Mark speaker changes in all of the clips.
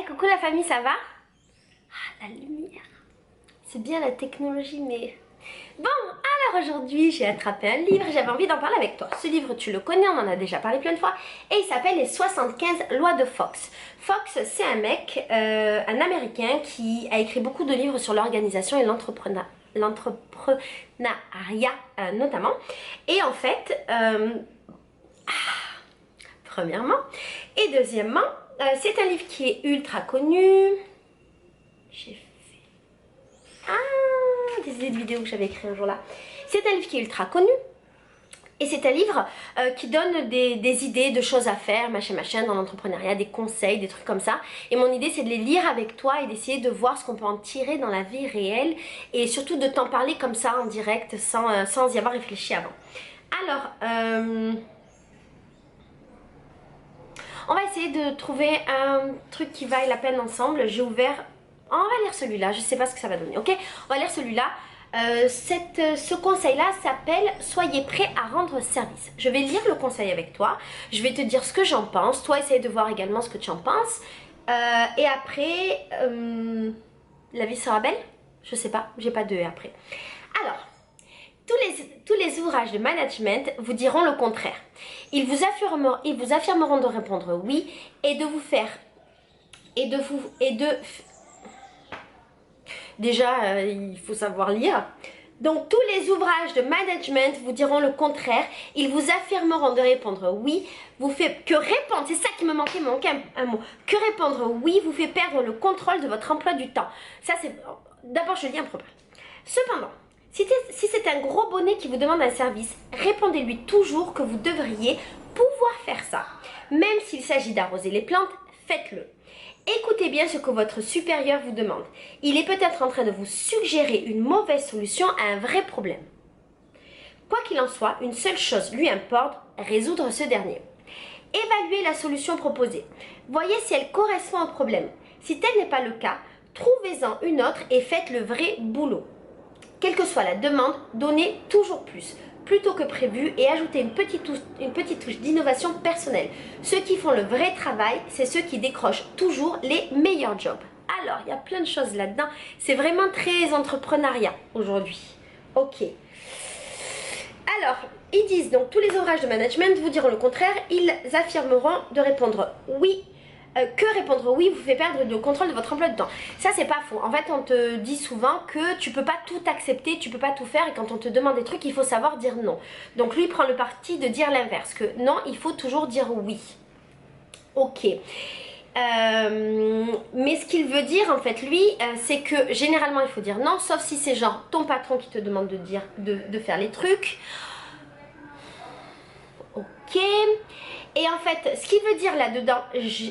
Speaker 1: Hey, coucou la famille, ça va? Ah, la lumière. C'est bien la technologie, mais... Bon, alors aujourd'hui, j'ai attrapé un livre et j'avais envie d'en parler avec toi. Ce livre, tu le connais, on en a déjà parlé plein de fois. Et il s'appelle Les 75 lois de Fox. Fox, c'est un mec, un Américain qui a écrit beaucoup de livres sur l'organisation et l'entrepreneuriat notamment. Et en fait, premièrement, et deuxièmement, c'est un livre qui est ultra connu. J'ai fait des idées de vidéos que j'avais écrit un jour là. C'est un livre qui est ultra connu. Et c'est un livre qui donne des idées de choses à faire, machin, dans l'entrepreneuriat, des conseils, des trucs comme ça. Et mon idée, c'est de les lire avec toi et d'essayer de voir ce qu'on peut en tirer dans la vie réelle. Et surtout de t'en parler comme ça, en direct, sans y avoir réfléchi avant. Alors, on va essayer de trouver un truc qui vaille la peine ensemble. J'ai ouvert... On va lire celui-là, je sais pas ce que ça va donner, ok? On va lire celui-là. Ce conseil-là s'appelle « Soyez prêts à rendre service ». Je vais lire le conseil avec toi. Je vais te dire ce que j'en pense. Toi, essaye de voir également ce que tu en penses. Et après, la vie sera belle? Je sais pas, j'ai pas de « et » après. Alors, tous les ouvrages de management vous diront le contraire. Ils vous affirmeront de répondre oui et de vous faire... Déjà, il faut savoir lire. Donc, tous les ouvrages de management vous diront le contraire. Ils vous affirmeront de répondre oui. Que répondre, c'est ça qui me manquait, un mot. Que répondre oui vous fait perdre le contrôle de votre emploi du temps. Ça, c'est... D'abord, je lis un propos. Cependant, si c'est un gros bonnet qui vous demande un service, répondez-lui toujours que vous devriez pouvoir faire ça. Même s'il s'agit d'arroser les plantes, faites-le. Écoutez bien ce que votre supérieur vous demande. Il est peut-être en train de vous suggérer une mauvaise solution à un vrai problème. Quoi qu'il en soit, une seule chose lui importe, résoudre ce dernier. Évaluez la solution proposée. Voyez si elle correspond au problème. Si tel n'est pas le cas, trouvez-en une autre et faites le vrai boulot. Quelle que soit la demande, donnez toujours plus, plutôt que prévu, et ajoutez une petite touche d'innovation personnelle. Ceux qui font le vrai travail, c'est ceux qui décrochent toujours les meilleurs jobs. Alors, il y a plein de choses là-dedans. C'est vraiment très entrepreneuriat aujourd'hui. Ok. Alors, ils disent donc tous les ouvrages de management vous diront le contraire. Ils affirmeront de répondre oui. Que répondre oui vous fait perdre le contrôle de votre emploi de temps. Ça, c'est pas faux. En fait, on te dit souvent que tu peux pas tout accepter, tu peux pas tout faire, et quand on te demande des trucs, il faut savoir dire non. Donc lui, il prend le parti de dire l'inverse, que non, il faut toujours dire oui. Ok. Mais ce qu'il veut dire, en fait, lui, c'est que généralement, il faut dire non, sauf si c'est genre ton patron qui te demande de faire les trucs. Ok. Et en fait, ce qu'il veut dire là-dedans,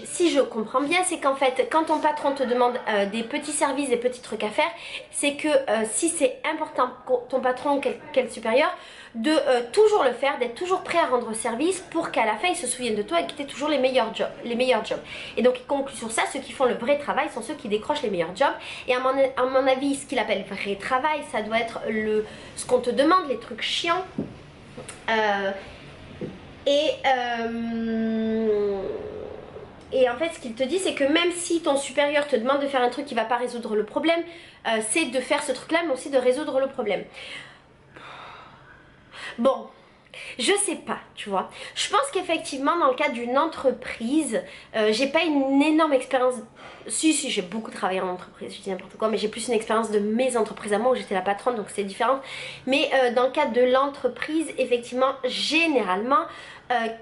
Speaker 1: si je comprends bien, c'est qu'en fait, quand ton patron te demande des petits services, des petits trucs à faire, c'est que si c'est important pour ton patron ou quel supérieur, de toujours le faire, d'être toujours prêt à rendre service pour qu'à la fin, il se souvienne de toi et que tu aies toujours les meilleurs jobs. Et donc, il conclut sur ça, ceux qui font le vrai travail sont ceux qui décrochent les meilleurs jobs. Et à mon avis, ce qu'il appelle vrai travail, ça doit être ce qu'on te demande, les trucs chiants. Et en fait, ce qu'il te dit, c'est que même si ton supérieur te demande de faire un truc qui ne va pas résoudre le problème, c'est de faire ce truc-là, mais aussi de résoudre le problème. Bon, je sais pas, tu vois. Je pense qu'effectivement, dans le cadre d'une entreprise, j'ai pas une énorme expérience. Si, j'ai beaucoup travaillé en entreprise, je dis n'importe quoi, mais j'ai plus une expérience de mes entreprises à moi où j'étais la patronne, donc c'est différent. Mais dans le cadre de l'entreprise, effectivement, généralement,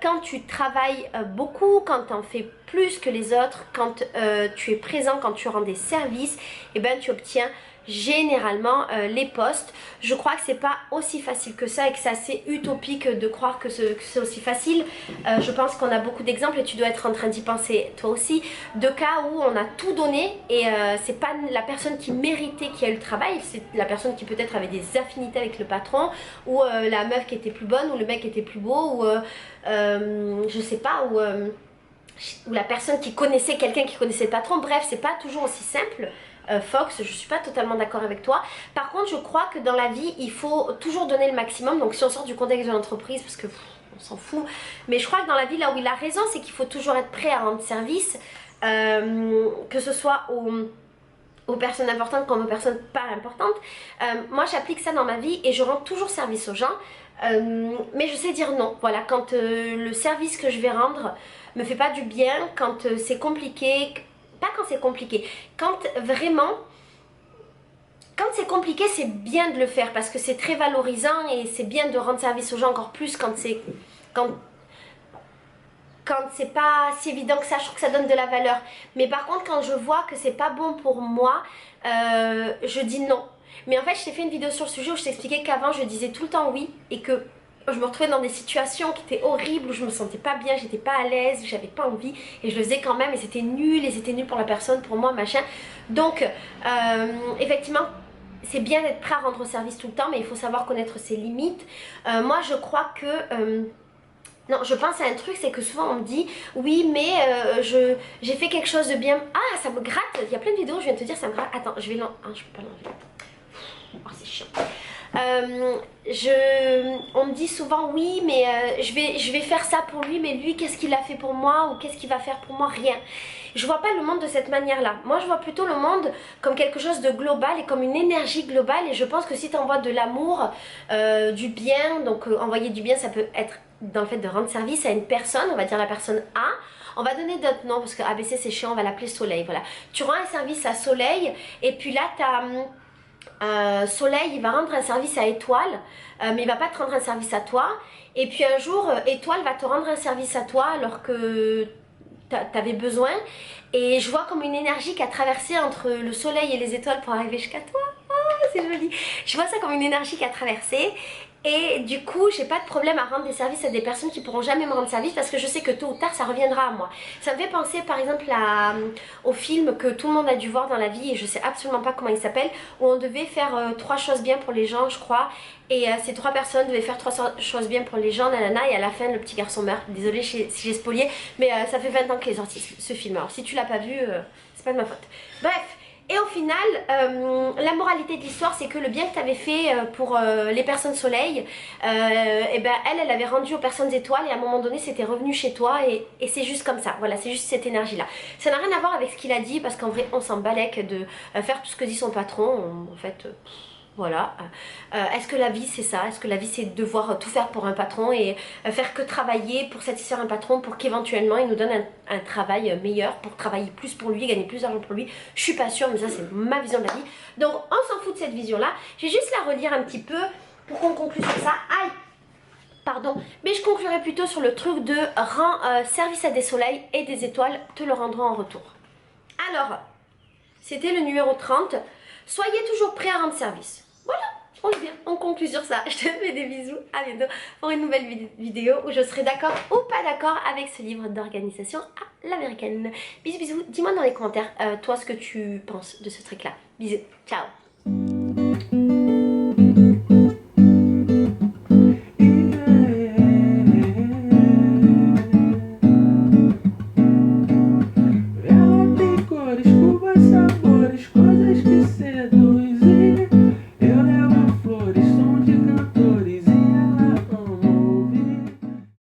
Speaker 1: quand tu travailles beaucoup, quand tu en fais plus que les autres, quand tu es présent, quand tu rends des services, et ben tu obtiens généralement les postes. Je crois que c'est pas aussi facile que ça et que c'est assez utopique de croire que c'est aussi facile. Je pense qu'on a beaucoup d'exemples et tu dois être en train d'y penser toi aussi, de cas où on a tout donné et c'est pas la personne qui méritait qui a eu le travail, c'est la personne qui peut-être avait des affinités avec le patron, ou la meuf qui était plus bonne, ou le mec qui était plus beau, ou je sais pas, ou la personne qui connaissait quelqu'un qui connaissait le patron. Bref, c'est pas toujours aussi simple. Fox, je suis pas totalement d'accord avec toi. Par contre, je crois que dans la vie, il faut toujours donner le maximum. Donc si on sort du contexte de l'entreprise, parce que on s'en fout, mais je crois que dans la vie, là où il a raison, c'est qu'il faut toujours être prêt à rendre service. que ce soit aux personnes importantes comme aux personnes pas importantes. Moi j'applique ça dans ma vie et je rends toujours service aux gens. Mais je sais dire non, voilà, quand le service que je vais rendre me fait pas du bien, quand c'est compliqué, pas quand c'est compliqué, quand vraiment, quand c'est compliqué c'est bien de le faire parce que c'est très valorisant et c'est bien de rendre service aux gens encore plus quand c'est, quand c'est pas si évident que ça, je trouve que ça donne de la valeur. Mais par contre quand je vois que c'est pas bon pour moi, je dis non. Mais en fait je t'ai fait une vidéo sur le sujet où je t'expliquais qu'avant je disais tout le temps oui et que je me retrouvais dans des situations qui étaient horribles, où je me sentais pas bien, j'étais pas à l'aise, j'avais pas envie et je le faisais quand même et c'était nul pour la personne, pour moi, machin. Donc effectivement c'est bien d'être prêt à rendre service tout le temps mais il faut savoir connaître ses limites. Moi je crois que... non, je pense à un truc, c'est que souvent on me dit oui mais j'ai fait quelque chose de bien. Ah ça me gratte, il y a plein de vidéos, je viens de te dire ça me gratte. Attends, je vais l'enlever. Ah, je peux pas l'enlever. Oh c'est chiant. On me dit souvent oui mais je vais faire ça pour lui mais lui qu'est-ce qu'il a fait pour moi ou qu'est-ce qu'il va faire pour moi, rien. Je vois pas le monde de cette manière là, moi je vois plutôt le monde comme quelque chose de global et comme une énergie globale et je pense que si tu envoies de l'amour, du bien, donc envoyer du bien ça peut être dans le fait de rendre service à une personne, on va dire la personne A. On va donner d'autres noms parce que ABC c'est chiant, on va l'appeler Soleil, voilà. Tu rends un service à Soleil et puis là tu as... Soleil il va rendre un service à Étoile mais il va pas te rendre un service à toi et puis un jour Étoile va te rendre un service à toi alors que t'avais besoin et je vois comme une énergie qui a traversé entre le soleil et les étoiles pour arriver jusqu'à toi. Oh c'est joli, je vois ça comme une énergie qui a traversé et du coup j'ai pas de problème à rendre des services à des personnes qui pourront jamais me rendre service parce que je sais que tôt ou tard ça reviendra à moi. Ça me fait penser par exemple au film que tout le monde a dû voir dans la vie et je sais absolument pas comment il s'appelle, où on devait faire 3 choses bien pour les gens je crois et ces 3 personnes devaient faire 3 choses bien pour les gens, nanana, et à la fin le petit garçon meurt. Désolée si j'ai spolié mais ça fait 20 ans qu'il est sorti ce film, alors si tu l'as pas vu c'est pas de ma faute. Bref. Et au final, la moralité de l'histoire, c'est que le bien que tu avais fait pour les personnes soleil, et ben elle avait rendu aux personnes étoiles et à un moment donné, c'était revenu chez toi et c'est juste comme ça. Voilà, c'est juste cette énergie-là. Ça n'a rien à voir avec ce qu'il a dit parce qu'en vrai, on s'en balèque de faire tout ce que dit son patron. En fait... voilà. Est-ce que la vie c'est ça? Est-ce que la vie c'est devoir tout faire pour un patron et faire que travailler pour satisfaire un patron pour qu'éventuellement il nous donne un travail meilleur, pour travailler plus pour lui, gagner plus d'argent pour lui? Je suis pas sûre mais ça c'est ma vision de la vie. Donc on s'en fout de cette vision là. Je vais juste la relire un petit peu pour qu'on conclue sur ça. Aïe! Pardon, mais je conclurai plutôt sur le truc de rends service à des soleils et des étoiles te le rendront en retour. Alors, c'était le numéro 30. Soyez toujours prêts à rendre service. Voilà, on est bien, on conclut sur ça. Je te fais des bisous, à bientôt pour une nouvelle vidéo où je serai d'accord ou pas d'accord avec ce livre d'organisation à l'américaine. Bisous, bisous, dis-moi dans les commentaires, toi, ce que tu penses de ce truc-là. Bisous, ciao.